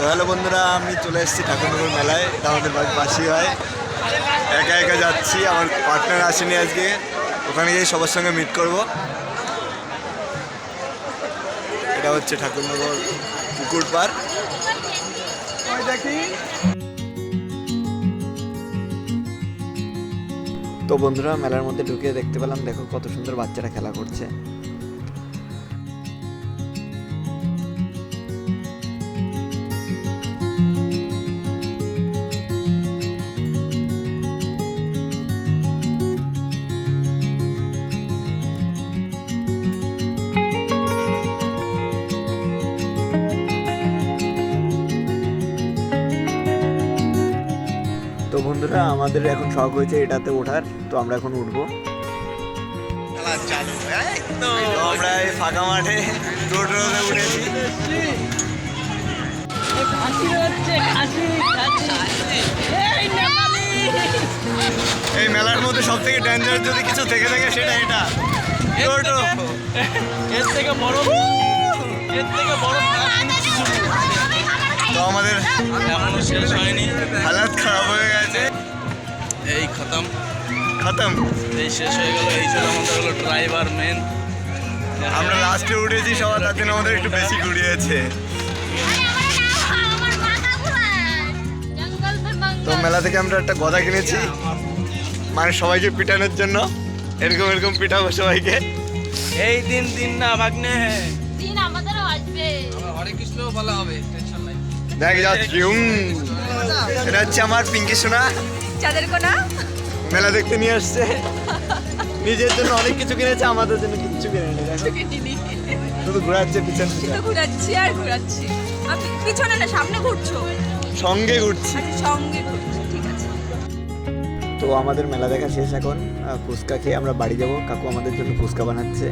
Hello বন্ধুরা, আমি চলে এসেছি ঠাকুরনগর মেলায়। এটা আমাদের বাড়ির পাশেই হয়। একা একা যাচ্ছি, আমার পার্টনার আসেনি আজকে। ওখানে গিয়ে সবার সঙ্গে মিট করব। এটা হচ্ছে ঠাকুরনগর পুকুর পাড়। তো বন্ধুরা, মেলার মধ্যে ঢুকে দেখতে পেলাম, দেখো কত সুন্দর বাচ্চারা খেলা করছে। তো বন্ধুরা, আমাদের এখন শখ হয়েছে এটাতে ওঠার, তো আমরা এখন উঠবো। আমরা এই ফাঁকা মাঠে টোটোতে উঠেছি। এই মেলার মধ্যে সব থেকে ডেঞ্জার যদি কিছু থেকে থাকে সেটা এটা টোটো। এর থেকে বড় তো আমাদের এখনো শেষ হয়নি, হালাত খারাপ হয়ে গেছে। এই খতম এই শেষ হয়ে গেল। এই ছিল আমাদের হলো ড্রাইভার মেন। আমরা লাস্টে উঠেছি সবার, তার জন্য আমাদের একটু বেশি ঘুরিয়েছে। তো মেলা থেকে আমরা একটা গদা কিনেছি, মানে সবাইকে পিটানোর জন্য। এরকম পিটাবো সবাইকে। এই দিন না ভাগ্নে, দিন আমাদেরও আসবে। হরে কৃষ্ণ বলা হবে, টেনশন নাই। দেখ যাচ্ছি। এটা হচ্ছে আমার পিঙ্কি সোনা, চাঁদের কোনা মেলা দেখতে নিয়ে আসছে। নিজের জন্য অনেক কিছু কিনেছে, আমাদের জন্য কিচ্ছু কিনে নেই। শুধু ঘোরাচ্ছে পিছন পিছন। ঘুরাচ্ছি আর ঘুরাচ্ছি। আমি পিছনে না, সামনে ঘুরছো। সঙ্গে ঘুরছি। আচ্ছা, সঙ্গে ঘুরছো, ঠিক আছে। তো আমাদের মেলা দেখা শেষ। এখন ফুচকা খেয়ে আমরা বাড়ি যাব। কাকু আমাদের জন্য ফুচকা বানাচ্ছে।